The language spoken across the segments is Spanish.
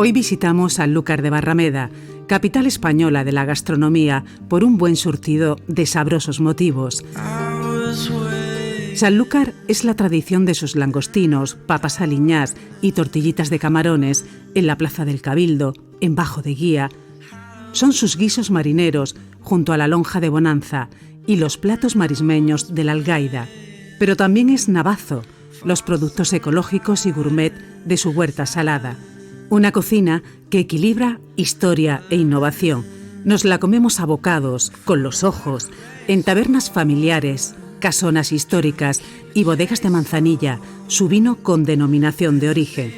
Hoy visitamos Sanlúcar de Barrameda, capital española de la gastronomía, por un buen surtido de sabrosos motivos. Sanlúcar es la tradición de sus langostinos, papas aliñás y tortillitas de camarones en la Plaza del Cabildo, en Bajo de Guía. Son sus guisos marineros junto a la lonja de Bonanza y los platos marismeños de la Algaida. Pero también es Navazo, los productos ecológicos y gourmet de su huerta salada. Una cocina que equilibra historia e innovación. Nos la comemos a bocados, con los ojos, en tabernas familiares, casonas históricas y bodegas de Manzanilla, su vino con denominación de origen.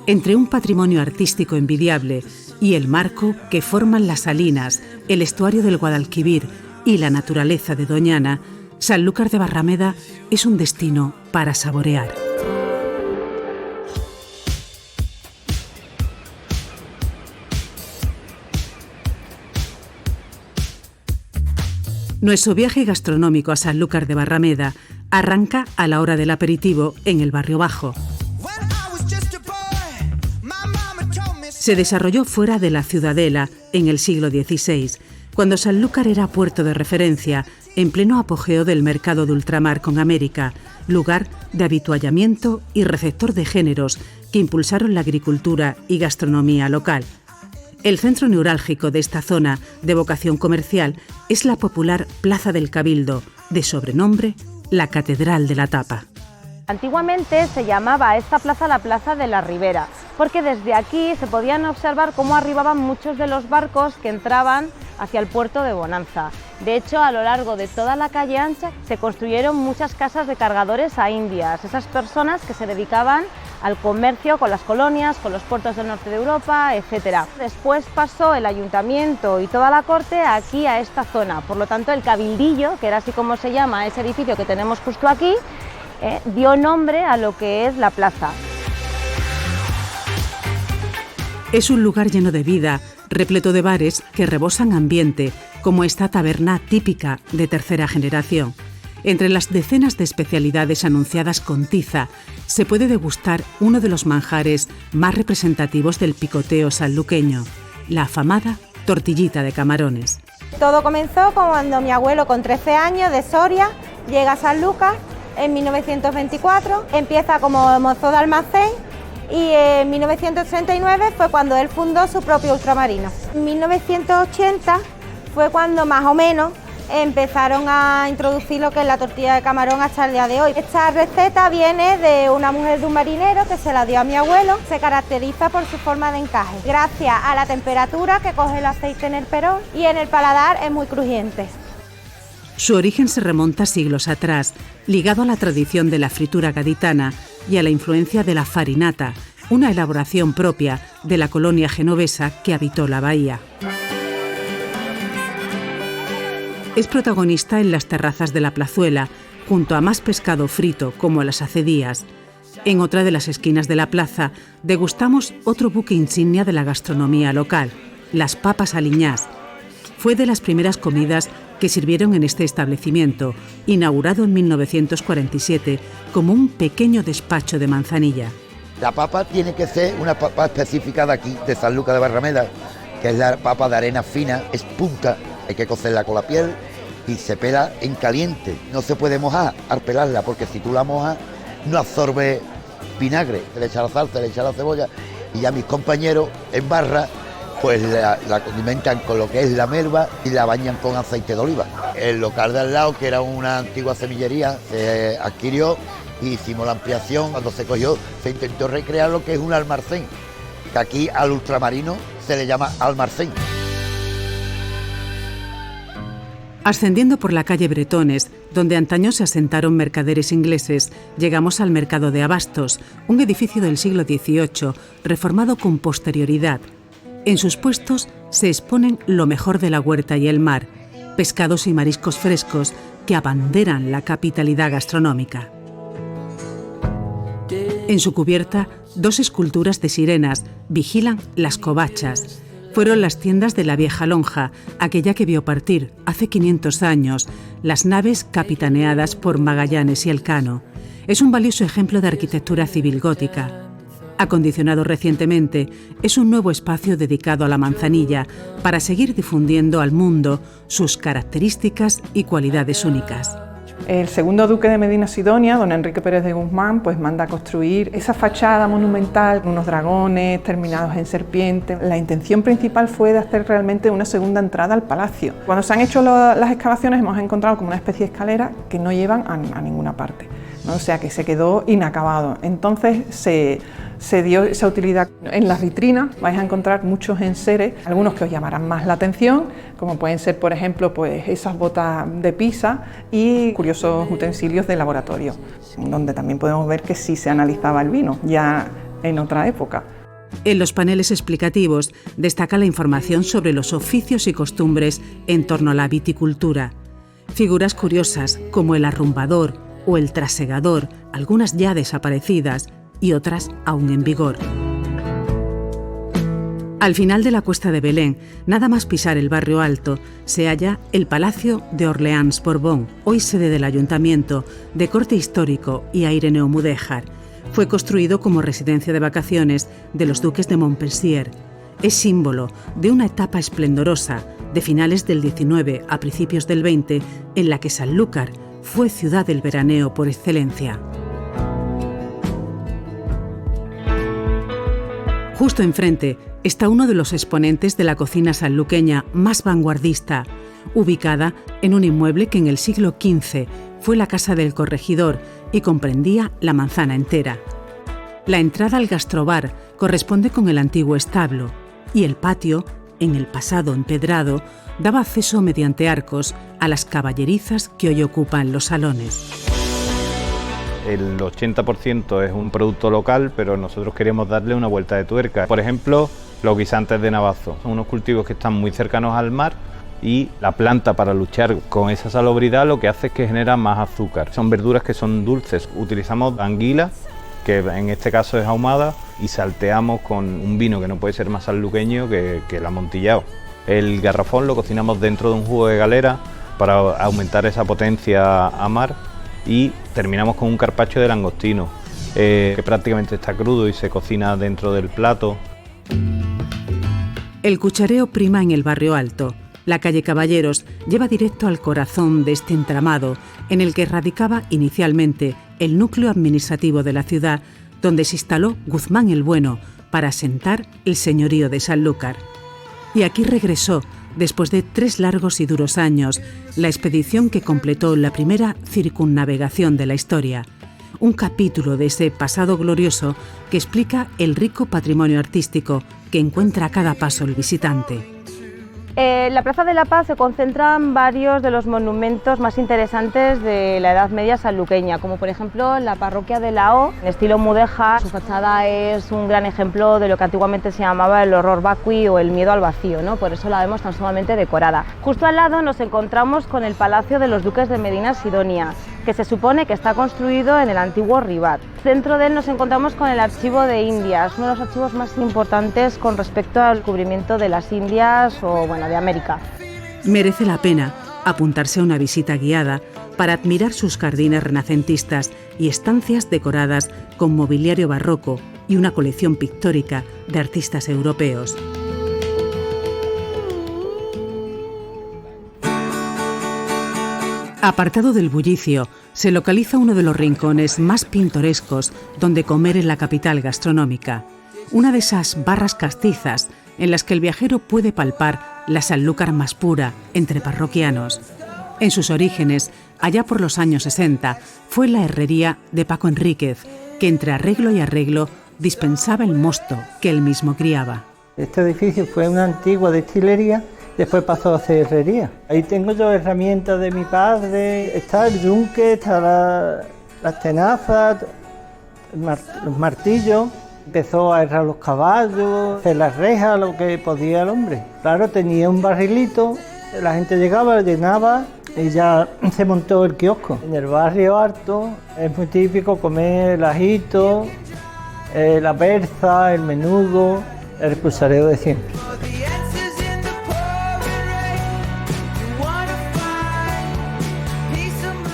Entre un patrimonio artístico envidiable y el marco que forman las salinas, el estuario del Guadalquivir y la naturaleza de Doñana, Sanlúcar de Barrameda es un destino para saborear. Nuestro viaje gastronómico a Sanlúcar de Barrameda arranca a la hora del aperitivo en el Barrio Bajo. Se desarrolló fuera de la Ciudadela en el siglo XVI, cuando Sanlúcar era puerto de referencia en pleno apogeo del mercado de ultramar con América, lugar de avituallamiento y receptor de géneros que impulsaron la agricultura y gastronomía local. El centro neurálgico de esta zona de vocación comercial es la popular Plaza del Cabildo, de sobrenombre la Catedral de la Tapa. Antiguamente se llamaba a esta plaza la Plaza de la Ribera, porque desde aquí se podían observar cómo arribaban muchos de los barcos que entraban hacia el puerto de Bonanza. De hecho, a lo largo de toda la calle ancha se construyeron muchas casas de cargadores a indias, esas personas que se dedicaban al comercio con las colonias, con los puertos del norte de Europa, etc. Después pasó el ayuntamiento y toda la corte aquí a esta zona, por lo tanto el cabildillo, que era así como se llama ese edificio que tenemos justo aquí, dio nombre a lo que es la plaza. Es un lugar lleno de vida, repleto de bares que rebosan ambiente, como esta taberna típica de tercera generación. Entre las decenas de especialidades anunciadas con tiza, se puede degustar uno de los manjares más representativos del picoteo sanluqueño, la afamada tortillita de camarones. Todo comenzó cuando mi abuelo, con 13 años, de Soria, llega a Sanlúcar en 1924, empieza como mozo de almacén y en 1939 fue cuando él fundó su propio ultramarino. En 1980 fue cuando más o menos empezaron a introducir lo que es la tortilla de camarón hasta el día de hoy. Esta receta viene de una mujer de un marinero que se la dio a mi abuelo. Se caracteriza por su forma de encaje, gracias a la temperatura que coge el aceite en el perón, y en el paladar es muy crujiente. Su origen se remonta siglos atrás, ligado a la tradición de la fritura gaditana y a la influencia de la farinata, una elaboración propia de la colonia genovesa que habitó la bahía. Es protagonista en las terrazas de la plazuela, junto a más pescado frito como las acedías. En otra de las esquinas de la plaza degustamos otro buque insignia de la gastronomía local, las papas aliñás. Fue de las primeras comidas que sirvieron en este establecimiento, inaugurado en 1947 como un pequeño despacho de Manzanilla. La papa tiene que ser una papa específica de aquí, de Sanlúcar de Barrameda, que es la papa de arena fina, es punta, hay que cocerla con la piel y se pela en caliente. No se puede mojar al pelarla, porque si tú la mojas no absorbe vinagre. Se le echa la salsa, le echa la cebolla, y ya mis compañeros en barra pues la condimentan con lo que es la melva y la bañan con aceite de oliva. El local de al lado, que era una antigua semillería, se adquirió y hicimos la ampliación. Cuando se cogió, se intentó recrear lo que es un almacén, que aquí al ultramarino se le llama almacén. Ascendiendo por la calle Bretones, donde antaño se asentaron mercaderes ingleses, llegamos al Mercado de Abastos, un edificio del siglo XVIII, reformado con posterioridad. En sus puestos se exponen lo mejor de la huerta y el mar, pescados y mariscos frescos que abanderan la capitalidad gastronómica. En su cubierta, 2 esculturas de sirenas vigilan las covachas. Fueron las tiendas de la Vieja Lonja, aquella que vio partir, hace 500 años, las naves capitaneadas por Magallanes y Elcano. Es un valioso ejemplo de arquitectura civil gótica. Acondicionado recientemente, es un nuevo espacio dedicado a la manzanilla para seguir difundiendo al mundo sus características y cualidades únicas. El segundo duque de Medina Sidonia, don Enrique Pérez de Guzmán, pues manda a construir esa fachada monumental con unos dragones terminados en serpiente. La intención principal fue de hacer realmente una segunda entrada al palacio. Cuando se han hecho las excavaciones hemos encontrado como una especie de escalera que no llevan a ninguna parte, ¿no? O sea que se quedó inacabado. Entonces se dio esa utilidad. En las vitrinas vais a encontrar muchos enseres, algunos que os llamarán más la atención, como pueden ser, por ejemplo, pues esas botas de Pisa y curiosos utensilios de laboratorio, donde también podemos ver que sí se analizaba el vino, ya en otra época. En los paneles explicativos destaca la información sobre los oficios y costumbres en torno a la viticultura. Figuras curiosas como el arrumbador o el trasegador, algunas ya desaparecidas y otras aún en vigor. Al final de la Cuesta de Belén, nada más pisar el barrio alto, se halla el Palacio de Orleans-Borbón, hoy sede del Ayuntamiento, de corte histórico y aire neomudéjar. Fue construido como residencia de vacaciones de los duques de Montpensier. Es símbolo de una etapa esplendorosa de finales del XIX a principios del XX, en la que Sanlúcar fue ciudad del veraneo por excelencia. Justo enfrente está uno de los exponentes de la cocina sanluqueña más vanguardista, ubicada en un inmueble que en el siglo XV fue la casa del corregidor y comprendía la manzana entera. La entrada al gastrobar corresponde con el antiguo establo y el patio, en el pasado empedrado, daba acceso mediante arcos a las caballerizas que hoy ocupan los salones. El 80% es un producto local, pero nosotros queremos darle una vuelta de tuerca. Por ejemplo, los guisantes de Navazo. Son unos cultivos que están muy cercanos al mar y la planta, para luchar con esa salubridad, lo que hace es que genera más azúcar. Son verduras que son dulces. Utilizamos anguila, que en este caso es ahumada, y salteamos con un vino que no puede ser más sanluqueño que el amontillado. El garrafón lo cocinamos dentro de un jugo de galera para aumentar esa potencia a mar. Y terminamos con un carpaccio de langostino, que prácticamente está crudo y se cocina dentro del plato. El cuchareo prima en el barrio alto. La calle Caballeros lleva directo al corazón de este entramado, en el que radicaba inicialmente el núcleo administrativo de la ciudad, donde se instaló Guzmán el Bueno para asentar el señorío de Sanlúcar. Y aquí regresó, después de 3 largos y duros años, la expedición que completó la primera circunnavegación de la historia, un capítulo de ese pasado glorioso que explica el rico patrimonio artístico que encuentra a cada paso el visitante. En la Plaza de la Paz se concentran varios de los monumentos más interesantes de la Edad Media sanluqueña, como por ejemplo la parroquia de la O, en estilo mudéjar. Su fachada es un gran ejemplo de lo que antiguamente se llamaba el horror vacui o el miedo al vacío, ¿no? Por eso la vemos tan sumamente decorada. Justo al lado nos encontramos con el Palacio de los Duques de Medina Sidonia, que se supone que está construido en el antiguo Ribat. Dentro de él nos encontramos con el Archivo de Indias, uno de los archivos más importantes con respecto al descubrimiento de las Indias o, bueno, de América. Merece la pena apuntarse a una visita guiada para admirar sus jardines renacentistas y estancias decoradas con mobiliario barroco y una colección pictórica de artistas europeos. Apartado del bullicio, se localiza uno de los rincones más pintorescos donde comer en la capital gastronómica. Una de esas barras castizas en las que el viajero puede palpar la Sanlúcar más pura entre parroquianos. En sus orígenes, allá por los años 60, fue la herrería de Paco Enríquez, que entre arreglo y arreglo dispensaba el mosto que él mismo criaba. Este edificio fue una antigua destilería. Después pasó a ser herrería. Ahí tengo yo herramientas de mi padre, está el yunque, está las tenazas, los martillos. Empezó a herrar los caballos, hacer las rejas, lo que podía el hombre. Claro, tenía un barrilito, la gente llegaba, llenaba y ya se montó el kiosco. En el barrio alto es muy típico comer el ajito, la berza, el menudo, el cuchareo de siempre.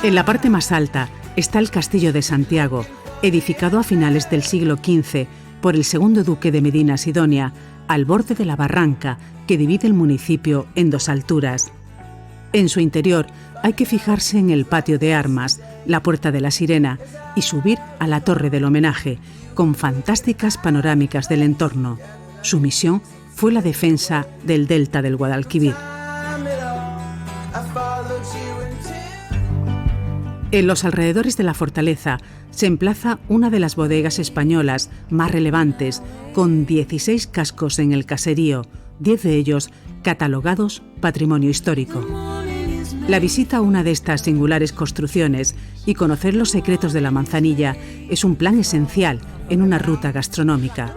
En la parte más alta está el Castillo de Santiago, edificado a finales del siglo XV, por el segundo duque de Medina Sidonia, al borde de la barranca que divide el municipio en dos alturas. En su interior hay que fijarse en el patio de armas, la Puerta de la Sirena y subir a la Torre del Homenaje, con fantásticas panorámicas del entorno. Su misión fue la defensa del delta del Guadalquivir. En los alrededores de la fortaleza se emplaza una de las bodegas españolas más relevantes, con 16 cascos en el caserío, 10 de ellos catalogados Patrimonio Histórico. La visita a una de estas singulares construcciones y conocer los secretos de la manzanilla es un plan esencial en una ruta gastronómica.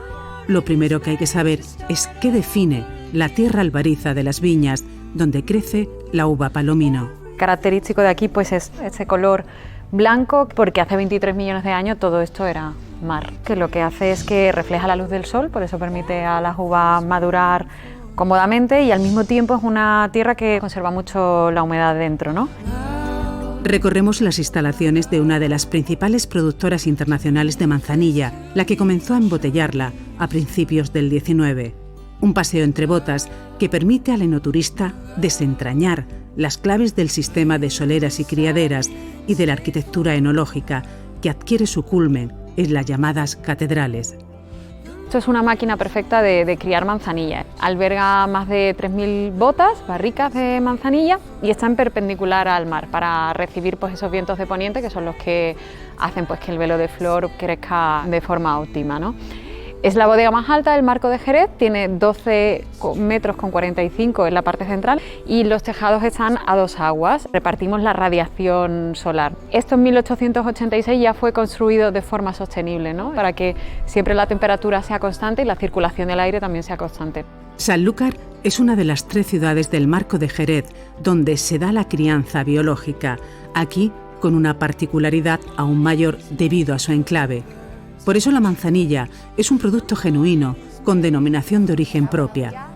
Lo primero que hay que saber es qué define la tierra albariza de las viñas, donde crece la uva palomino. Característico de aquí pues es ese color blanco, porque hace 23 millones de años todo esto era mar, que lo que hace es que refleja la luz del sol, por eso permite a las uvas madurar cómodamente, y al mismo tiempo es una tierra que conserva mucho la humedad dentro, ¿no? Recorremos las instalaciones de una de las principales productoras internacionales de manzanilla, la que comenzó a embotellarla a principios del 19. Un paseo entre botas que permite al enoturista desentrañar las claves del sistema de soleras y criaderas y de la arquitectura enológica que adquiere su culmen en las llamadas catedrales. Esto es una máquina perfecta de criar manzanilla. Alberga más de 3.000 botas, barricas de manzanilla, y está en perpendicular al mar para recibir pues, esos vientos de poniente, que son los que hacen pues, que el velo de flor crezca de forma óptima, ¿no? Es la bodega más alta del Marco de Jerez, tiene 12 metros con 45 en la parte central y los tejados están a dos aguas. Repartimos la radiación solar. Esto en 1886 ya fue construido de forma sostenible, ¿no? Para que siempre la temperatura sea constante y la circulación del aire también sea constante. Sanlúcar es una de las 3 ciudades del Marco de Jerez donde se da la crianza biológica, aquí con una particularidad aún mayor debido a su enclave. Por eso la manzanilla es un producto genuino, con denominación de origen propia.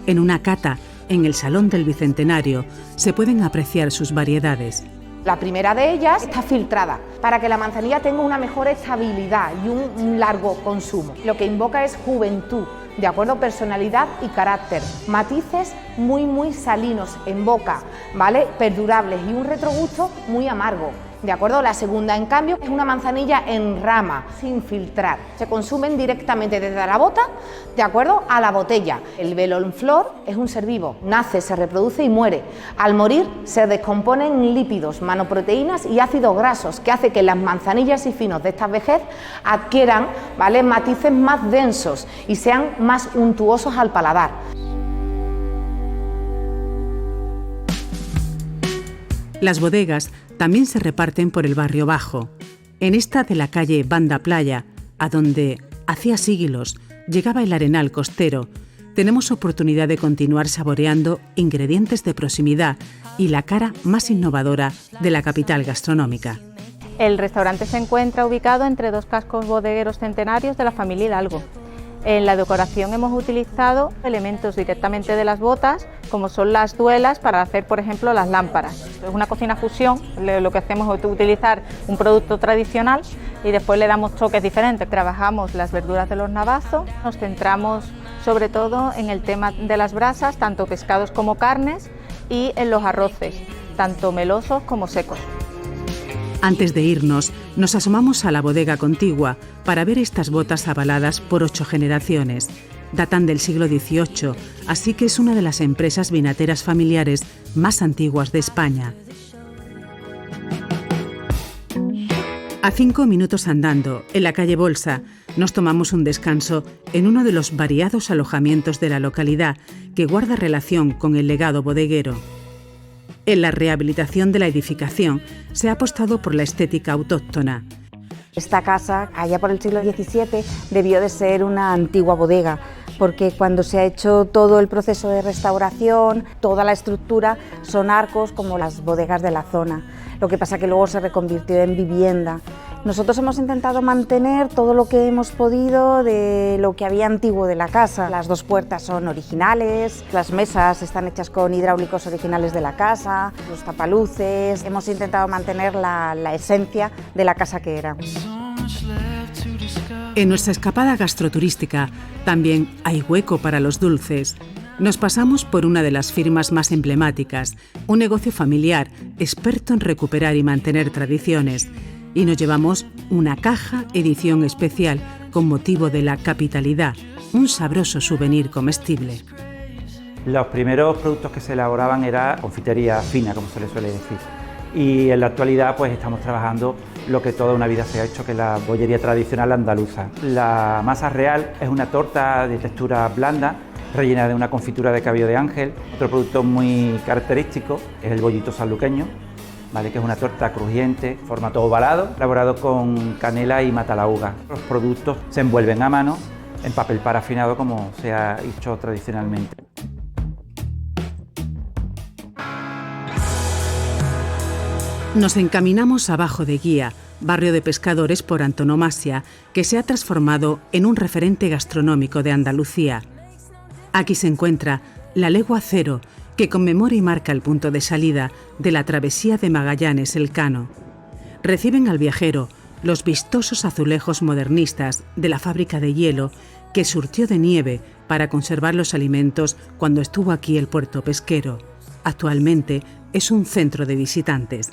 En una cata, en el Salón del Bicentenario, se pueden apreciar sus variedades. La primera de ellas está filtrada para que la manzanilla tenga una mejor estabilidad y un largo consumo. Lo que invoca es juventud, de acuerdo, personalidad y carácter, matices muy salinos en boca, ¿vale? Perdurables y un retrogusto muy amargo. ¿De acuerdo? La segunda, en cambio, es una manzanilla en rama, sin filtrar. Se consumen directamente desde la bota, ¿de acuerdo?, a la botella. El velo en flor es un ser vivo, nace, se reproduce y muere. Al morir se descomponen lípidos, manoproteínas y ácidos grasos, que hace que las manzanillas y finos de esta vejez adquieran, ¿vale?, matices más densos y sean más untuosos al paladar. Las bodegas también se reparten por el barrio bajo. En esta de la calle Banda Playa, a donde hacía siglos llegaba el arenal costero, tenemos oportunidad de continuar saboreando ingredientes de proximidad y la cara más innovadora de la capital gastronómica. El restaurante se encuentra ubicado entre 2 cascos bodegueros centenarios de la familia Hidalgo. En la decoración hemos utilizado elementos directamente de las botas, como son las duelas para hacer, por ejemplo, las lámparas. Es una cocina fusión, lo que hacemos es utilizar un producto tradicional y después le damos toques diferentes. Trabajamos las verduras de los navazos, nos centramos sobre todo en el tema de las brasas, tanto pescados como carnes, y en los arroces, tanto melosos como secos. Antes de irnos, nos asomamos a la bodega contigua para ver estas botas avaladas por 8 generaciones. Datan del siglo XVIII, así que es una de las empresas vinateras familiares más antiguas de España. A 5 minutos andando, en la calle Bolsa, nos tomamos un descanso en uno de los variados alojamientos de la localidad que guarda relación con el legado bodeguero. En la rehabilitación de la edificación se ha apostado por la estética autóctona. Esta casa, allá por el siglo XVII, debió de ser una antigua bodega, porque cuando se ha hecho todo el proceso de restauración, toda la estructura son arcos como las bodegas de la zona. Lo que pasa que luego se reconvirtió en vivienda. Nosotros hemos intentado mantener todo lo que hemos podido de lo que había antiguo de la casa. Las 2 puertas son originales, las mesas están hechas con hidráulicos originales de la casa, los tapaluces. Hemos intentado mantener la esencia de la casa que era. En nuestra escapada gastroturística también hay hueco para los dulces. Nos pasamos por una de las firmas más emblemáticas, un negocio familiar experto en recuperar y mantener tradiciones, y nos llevamos una caja edición especial con motivo de la capitalidad, un sabroso souvenir comestible. Los primeros productos que se elaboraban era confitería fina, como se le suele decir. Y en la actualidad pues estamos trabajando lo que toda una vida se ha hecho, que es la bollería tradicional andaluza. La masa real es una torta de textura blanda, rellena de una confitura de cabello de ángel. Otro producto muy característico es el bollito sanluqueño, ¿vale? Que es una torta crujiente, formato ovalado, elaborado con canela y matalauga. Los productos se envuelven a mano en papel parafinado como se ha hecho tradicionalmente. Nos encaminamos a Bajo de Guía, barrio de pescadores por antonomasia, que se ha transformado en un referente gastronómico de Andalucía. Aquí se encuentra la Legua Cero, que conmemora y marca el punto de salida de la travesía de Magallanes-Elcano. Reciben al viajero los vistosos azulejos modernistas de la fábrica de hielo que surtió de nieve para conservar los alimentos cuando estuvo aquí el puerto pesquero. Actualmente es un centro de visitantes.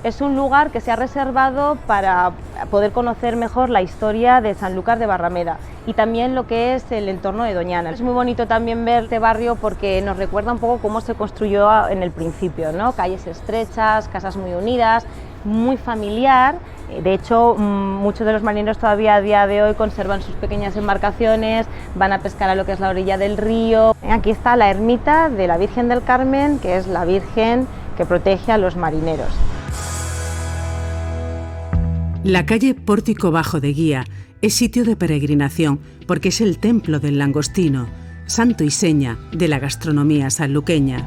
Es un lugar que se ha reservado para poder conocer mejor la historia de Sanlúcar de Barrameda y también lo que es el entorno de Doñana. Es muy bonito también ver este barrio porque nos recuerda un poco cómo se construyó en el principio, ¿no? Calles estrechas, casas muy unidas, muy familiar. De hecho, muchos de los marineros todavía a día de hoy conservan sus pequeñas embarcaciones, van a pescar a lo que es la orilla del río. Aquí está la ermita de la Virgen del Carmen, que es la Virgen que protege a los marineros. La calle Pórtico Bajo de Guía es sitio de peregrinación porque es el templo del langostino, santo y seña de la gastronomía sanluqueña.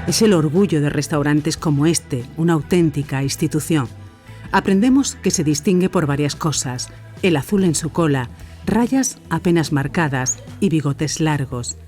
Es el orgullo de restaurantes como este, una auténtica institución. Aprendemos que se distingue por varias cosas: el azul en su cola, rayas apenas marcadas y bigotes largos.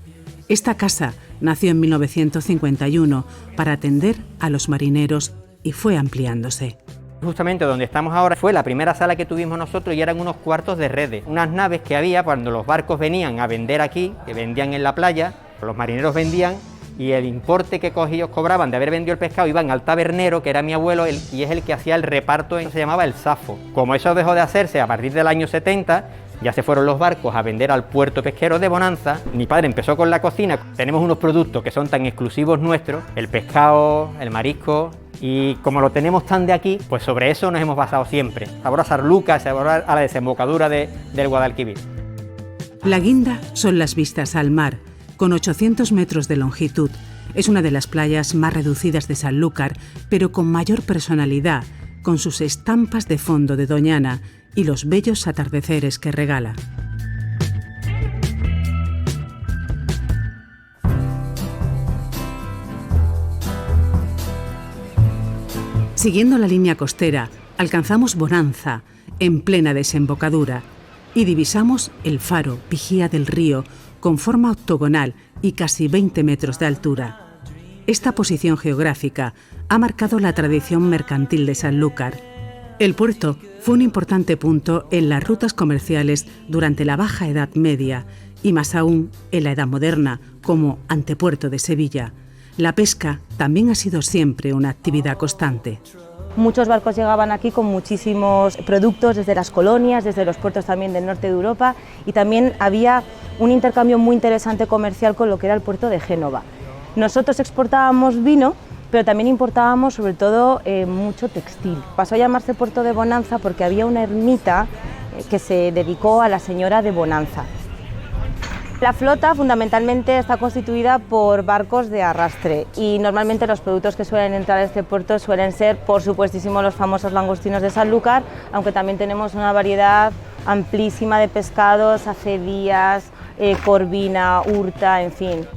Esta casa nació en 1951 para atender a los marineros y fue ampliándose. Justamente donde estamos ahora fue la primera sala que tuvimos nosotros y eran unos cuartos de redes, unas naves que había cuando los barcos venían a vender aquí, que vendían en la playa, los marineros vendían y el importe que ellos cobraban de haber vendido el pescado iban al tabernero, que era mi abuelo, y es el que hacía el reparto, se llamaba el Safo. Como eso dejó de hacerse a partir del año 70, ya se fueron los barcos a vender al puerto pesquero de Bonanza. Mi padre empezó con la cocina. Tenemos unos productos que son tan exclusivos nuestros, el pescado, el marisco, y como lo tenemos tan de aquí, pues sobre eso nos hemos basado siempre. Sabor a Sanlúcar, sabor a la desembocadura del Guadalquivir. La guinda son las vistas al mar, con 800 metros de longitud. Es una de las playas más reducidas de Sanlúcar, pero con mayor personalidad, con sus estampas de fondo de Doñana y los bellos atardeceres que regala. Siguiendo la línea costera, alcanzamos Bonanza, en plena desembocadura, y divisamos el faro Vigía del Río, con forma octogonal y casi 20 metros de altura. Esta posición geográfica ha marcado la tradición mercantil de Sanlúcar. El puerto fue un importante punto en las rutas comerciales durante la Baja Edad Media y más aún en la Edad Moderna, como antepuerto de Sevilla. La pesca también ha sido siempre una actividad constante. Muchos barcos llegaban aquí con muchísimos productos desde las colonias, desde los puertos también del norte de Europa, y también había un intercambio muy interesante comercial con lo que era el puerto de Génova. Nosotros exportábamos vino, pero también importábamos sobre todo mucho textil. Pasó a llamarse Puerto de Bonanza porque había una ermita que se dedicó a la señora de Bonanza. La flota fundamentalmente está constituida por barcos de arrastre y normalmente los productos que suelen entrar a este puerto suelen ser, por supuestísimo, los famosos langostinos de Sanlúcar, aunque también tenemos una variedad amplísima de pescados, acedías, corvina, urta, en fin.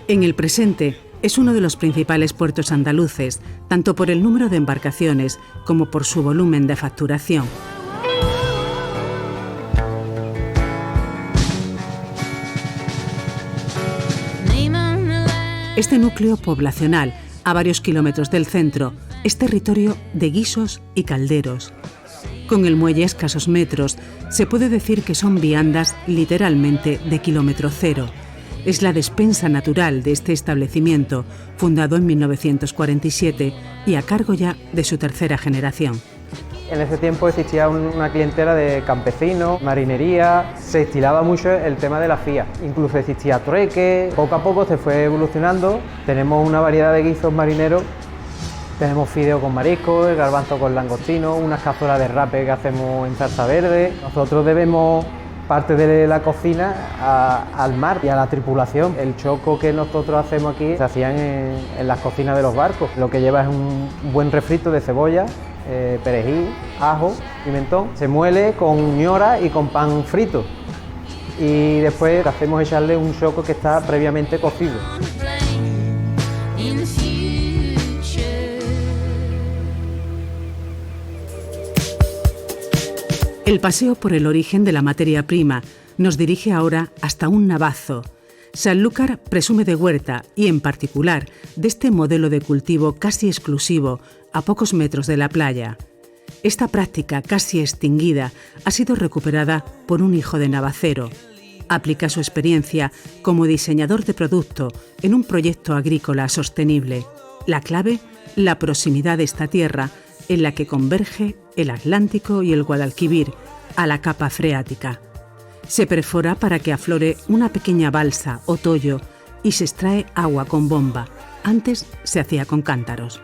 En el presente es uno de los principales puertos andaluces, tanto por el número de embarcaciones como por su volumen de facturación. Este núcleo poblacional, a varios kilómetros del centro, es territorio de guisos y calderos. Con el muelle a escasos metros, se puede decir que son viandas literalmente de kilómetro cero. Es la despensa natural de este establecimiento, fundado en 1947 y a cargo ya de su tercera generación. En ese tiempo existía una clientela de campesinos, marinería, se estilaba mucho el tema de la fía, incluso existía trueque, poco a poco se fue evolucionando, tenemos una variedad de guisos marineros, tenemos fideo con marisco, el garbanzo con langostino, unas cazuelas de rape que hacemos en salsa verde. Nosotros debemos parte de la cocina al mar y a la tripulación. El choco que nosotros hacemos aquí se hacían en las cocinas de los barcos. Lo que lleva es un buen refrito de cebolla, perejil, ajo, pimentón. Se muele con ñora y con pan frito. Y después hacemos echarle un choco que está previamente cocido. El paseo por el origen de la materia prima nos dirige ahora hasta un navazo. Sanlúcar presume de huerta y, en particular, de este modelo de cultivo casi exclusivo a pocos metros de la playa. Esta práctica casi extinguida ha sido recuperada por un hijo de navacero. Aplica su experiencia como diseñador de producto en un proyecto agrícola sostenible. La clave, la proximidad de esta tierra en la que converge el Atlántico y el Guadalquivir a la capa freática. Se perfora para que aflore una pequeña balsa o tollo y se extrae agua con bomba. Antes se hacía con cántaros.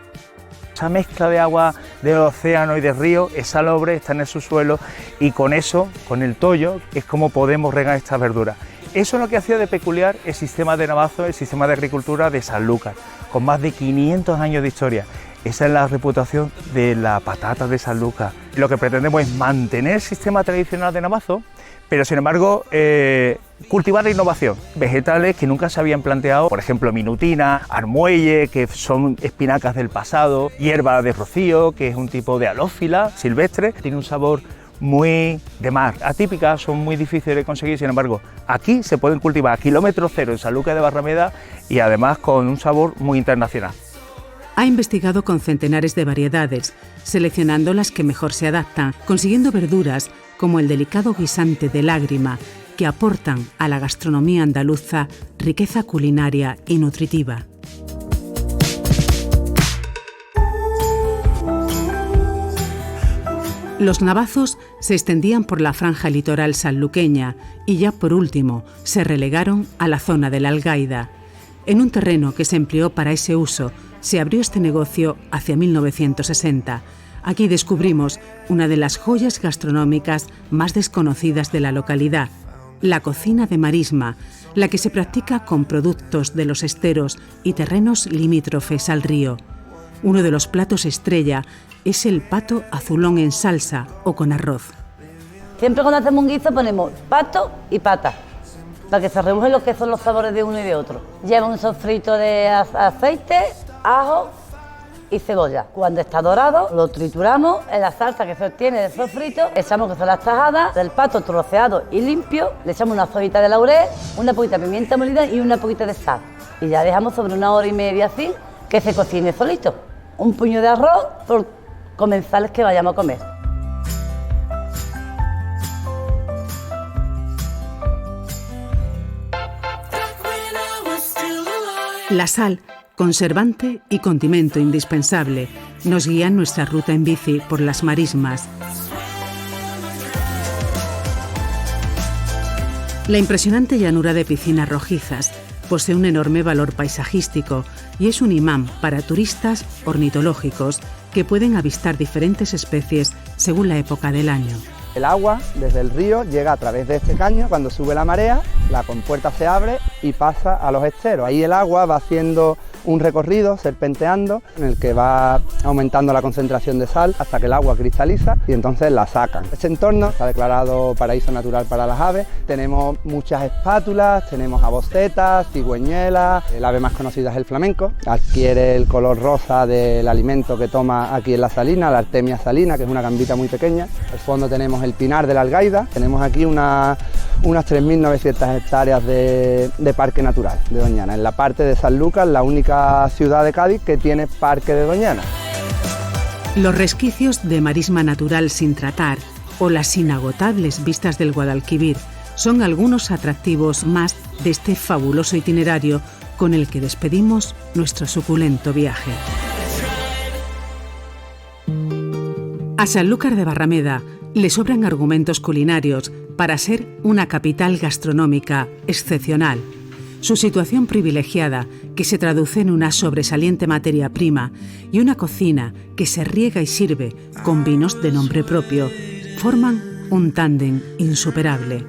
Esa mezcla de agua del océano y del río es salobre, está en el subsuelo y con eso, con el tollo, es como podemos regar estas verduras. Eso es lo que hacía de peculiar el sistema de Navazo, el sistema de agricultura de Sanlúcar, con más de 500 años de historia. Esa es la reputación de la patata de Sanlúcar. Lo que pretendemos es mantener el sistema tradicional de Navazo, pero sin embargo cultivar la innovación. Vegetales que nunca se habían planteado, por ejemplo minutina, armuelle, que son espinacas del pasado, hierba de rocío, que es un tipo de halófila silvestre, tiene un sabor muy de mar, atípicas, son muy difíciles de conseguir, sin embargo aquí se pueden cultivar a kilómetro cero en Sanlúcar de Barrameda y además con un sabor muy internacional. Ha investigado con centenares de variedades, seleccionando las que mejor se adaptan, consiguiendo verduras como el delicado guisante de lágrima, que aportan a la gastronomía andaluza riqueza culinaria y nutritiva. Los navazos se extendían por la franja litoral sanluqueña y ya por último se relegaron a la zona de la Algaida. En un terreno que se empleó para ese uso, se abrió este negocio hacia 1960. Aquí descubrimos una de las joyas gastronómicas más desconocidas de la localidad, la cocina de marisma, la que se practica con productos de los esteros y terrenos limítrofes al río. Uno de los platos estrella es el pato azulón en salsa o con arroz. Siempre cuando hacemos un guiso ponemos pato y pata, para que se remojen lo que son los sabores de uno y de otro. Lleva un sofrito de aceite, ajo y cebolla. Cuando está dorado, lo trituramos en la salsa que se obtiene del sofrito, echamos que son las tajadas del pato troceado y limpio, le echamos una hojita de laurel, una poquita de pimienta molida y una poquita de sal. Y ya dejamos sobre 1 hora y media así, que se cocine solito. Un puño de arroz por comensales que vayamos a comer. La sal, conservante y condimento indispensable, nos guía en nuestra ruta en bici por las marismas. La impresionante llanura de Piscinas Rojizas posee un enorme valor paisajístico y es un imán para turistas ornitológicos que pueden avistar diferentes especies según la época del año. El agua desde el río llega a través de este caño, cuando sube la marea, la compuerta se abre y pasa a los esteros. Ahí el agua va haciendo un recorrido, serpenteando, en el que va aumentando la concentración de sal hasta que el agua cristaliza y entonces la sacan. Este entorno está declarado paraíso natural para las aves. Tenemos muchas espátulas, tenemos abocetas, cigüeñuelas, el ave más conocida es el flamenco, adquiere el color rosa del alimento que toma aquí en la salina, la Artemia salina, que es una gambita muy pequeña. Al fondo tenemos el pinar de la Algaida, tenemos aquí unas 3.900 hectáreas de parque natural de Doñana. En la parte de Sanlúcar, la única ciudad de Cádiz que tiene parque de Doñana. Los resquicios de marisma natural sin tratar o las inagotables vistas del Guadalquivir son algunos atractivos más de este fabuloso itinerario con el que despedimos nuestro suculento viaje. A Sanlúcar de Barrameda le sobran argumentos culinarios para ser una capital gastronómica excepcional. Su situación privilegiada, que se traduce en una sobresaliente materia prima y una cocina que se riega y sirve con vinos de nombre propio, forman un tándem insuperable.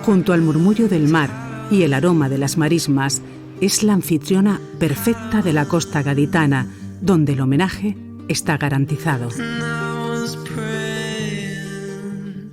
Junto al murmullo del mar y el aroma de las marismas, es la anfitriona perfecta de la costa gaditana, donde el homenaje está garantizado.